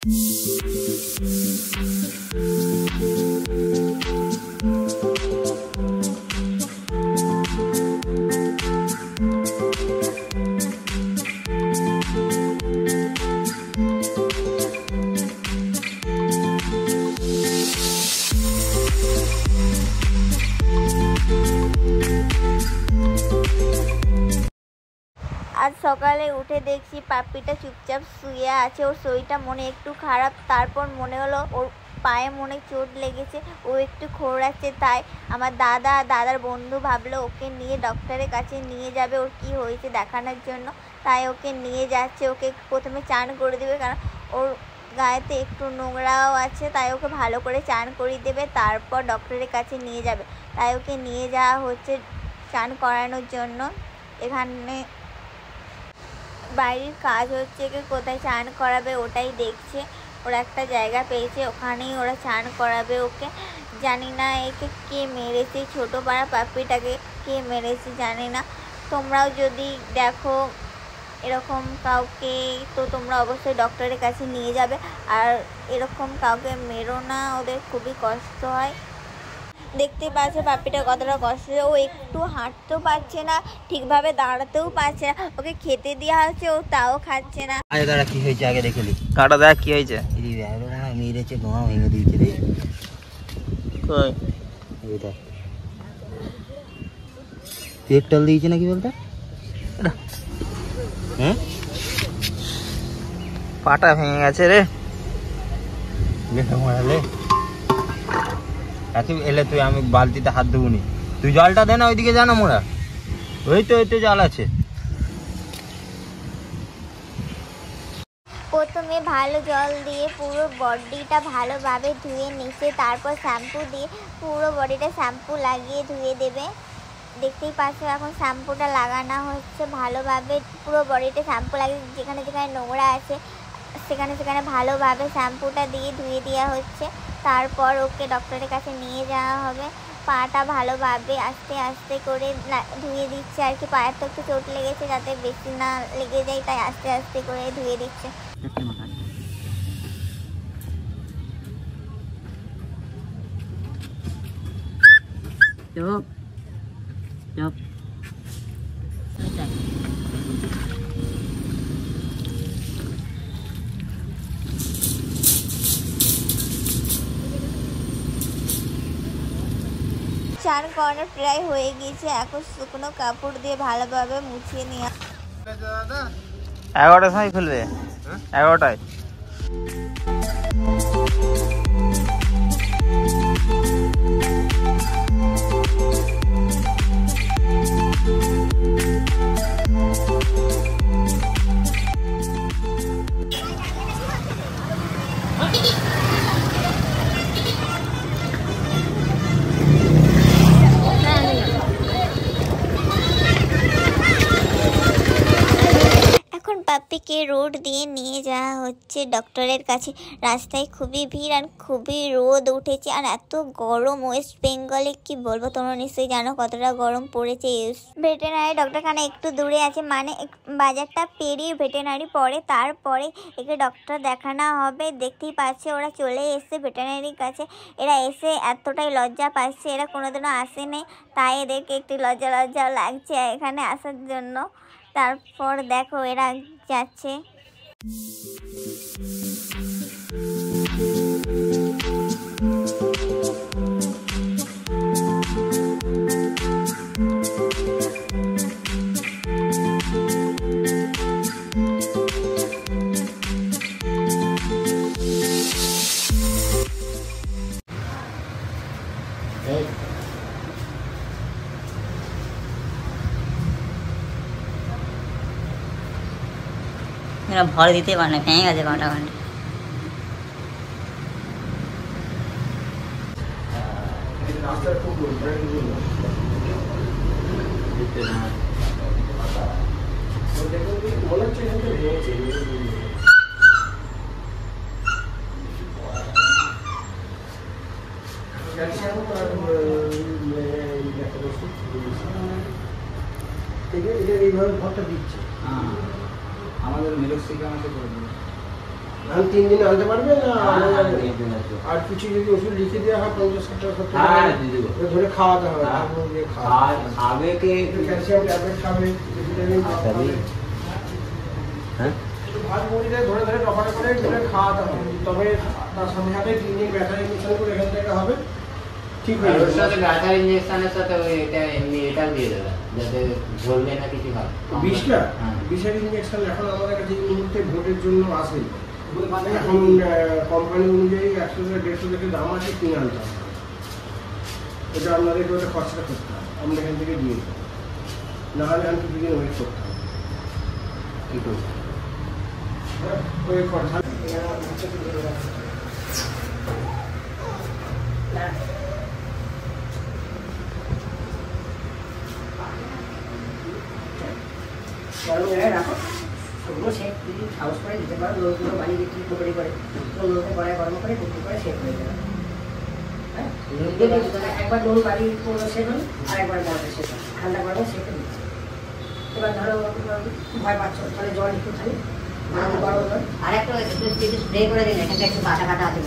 आज सकाले उठे देखी पाप्पीटा चुपचाप शुए आछे। ओर शरीरटा मने एकटू खाराप, तारपर मने हलो ओर पाए मने चोट लेगेছে, ও একটু খোঁড়াচ্ছে। তাই আমার দাদার বন্ধু ভাবলো ওকে নিয়ে ডক্টরের কাছে নিয়ে যাবে ওর কি হয়েছে দেখানোর জন্য। তাই ওকে নিয়ে যাচ্ছে। ওকে প্রথমে চান করে দেবে, কারণ ওর গায়েতে একটু নোংরাও আছে, তাই ওকে ভালো করে চান করিয়ে দেবে, তারপর ডক্টরের কাছে নিয়ে যাবে। তাই ওকে নিয়ে যাওয়া হচ্ছে চান করানোর জন্য। এখানে বাইরের কাজ হচ্ছে, কি কোথায় চান করাবে ওটাই দেখছে। ওরা একটা জায়গা পেয়েছে, ওখানেই ওরা চান করাবে ওকে। জানি না একে কে মেরেছে, ছোটো পাড়া পাপ্পিটাকে কে মেরেছে জানি না। তোমরাও যদি দেখো এরকম কাউকে, তো তোমরা অবশ্যই ডক্টরের কাছে নিয়ে যাবে। আর এরকম কাউকে মেরো না, ওদের খুবই কষ্ট হয়। দেখতে পাচ্ছে পাপ্পিটা কতটা কষ্ট। ও একটু হাঁটতেও পারছে না, ঠিকভাবে দাঁড়াতেও পারছে না। ওকে খেতে দেওয়া হচ্ছে, ও তাও খাচ্ছে না। আরে দাঁড়া, কি হয়েছে আগে দেখে নি। কাটা দেখ কি হয়েছে। মেরেছে, ধোঁয়া ভেঙে দিয়েছে রে। কই এটা পেট্রোল দিয়েছে নাকি বলতে? হ্যাঁ, পাটা ভেঙে গেছে রে। এলে তুই, আমি বালতিতে হাত দেবুনি, তুই জলটা দে না, ওইদিকে জানা মোড়া, ওই তো জল আছে। প্রথমে ভালো জল দিয়ে পুরো বডিটা ভালোভাবে ধুয়ে নিচ্ছে, তারপর শ্যাম্পু দিয়ে পুরো বডিটা শ্যাম্পু লাগিয়ে ধুয়ে দেবে। দেখতেই পাচ্ছ এখন শ্যাম্পুটা লাগানো হচ্ছে ভালোভাবে, পুরো বডিতে শ্যাম্পু লাগিয়ে যেখানে যেখানে নোংরা আছে সেখানে সেখানে ভালোভাবে শ্যাম্পুটা দিয়ে ধুয়ে দেওয়া হচ্ছে। তারপর ওকে ডক্টরের কাছে নিয়ে যাওয়া হবে। পাটা ভালোভাবে আস্তে আস্তে করে ধুয়ে দিচ্ছে আর কি। পায়ের তো একটু চোট লেগেছে, যাতে বেশি না লেগে যায়, তাই আস্তে আস্তে করে ধুয়ে দিচ্ছে। চান করানো প্রায় হয়ে গিয়েছে, এখন শুকনো কাপড় দিয়ে ভালোভাবে মুছিয়ে নেওয়া। 11টার সময় খুলবে, 11টায়। পাপ্পিকে রোড দিয়ে নিয়ে যাওয়া হচ্ছে ডক্টরের কাছে। রাস্তায় খুবই ভিড় আর খুবই রোদ উঠেছে, আর এত গরম ওয়েস্ট বেঙ্গলে কি বলবো, তোমরা নিশ্চয়ই জানো কতটা গরম পড়েছে। ভেটেরিনারি ডক্টরখানা একটু দূরে আছে, মানে বাজারটা পেরিয়ে ভেটেরিনারি পরে, তারপরে একে ডক্টর দেখানো হবে। দেখতেই পাচ্ছে ওরা চলে এসছে ভেটেরিনারির কাছে। এরা এসে এতটাই লজ্জা পাচ্ছে, এরা কোনোদিনও আসেনি, তাই এদেরকে একটু লজ্জা লাগছে এখানে আসার জন্য। তারপর দেখো এরা যাচ্ছে। मेरा भर दीते पारे ना, भেঙে গেছে পাটা খানে। এইভাবে ভরটা দিচ্ছে আমাদের মেলক্সিকে আমাকে করে দেবে। ধান 3 দিনে আনতে পারবে না? আর কিছু যদি ওষুধ লিখে দেওয়া হয় 50-60 টাকা ধরে খাওয়াতে হবে। খাবে কে? ক্যালসিয়াম ট্যাবলেট খাবে, ভিটামিন খাবে। হ্যাঁ, ভাত মুড়ি দিয়ে ধরে ধরে টপাটা করে খাওয়াতে হবে। তবে তার সাথে সাথে ক্লিনিক ব্যথা ইঞ্জেকশন করে এখান থেকে হবে, ঠিক হয়ে যাবে। ওর সাথে ব্যথার ইঞ্জেকশনের সাথে ওই এটা এমনি এটাও দিয়ে দেবে, যাতে ঝরবে না কিছু হয়। বিষটা বিষের ইঞ্জেকশন এখন আমাদের কাছে এই মুহূর্তে ভোটের জন্য আসে। এখন কোম্পানি অনুযায়ী 100-150 থেকে দাম আছে, কিনে আনতে হবে। এটা আপনাদেরকে ওটা খরচা করতে হবে, আমরা এখান থেকে দিয়ে দেবো, নাহলে আমি কিছুদিন ওয়েট করতে হবে। কি করবো? ওই খরচা গরম জায়গায় রাখো, শুকনো সেক যদি হাউস করে দিতে পারো, লোকগুলো বাড়ি বিক্রি টুকরি করে লোকে কড়াই গরম করে বিক্রি করে সেক হয়ে যাবে। হ্যাঁ, একবার নুন বাড়ি পুরো সেক হল, আর একবার গরমে সেক হল, ঠান্ডা গরমে সেকে দিচ্ছে। এবার ধরো ভয় পাচ্ছ, তাহলে জল একটু খালি গরম জল আর একটু স্প্রে করে দিন, এখানটা একটু কাটা কাটা আছে।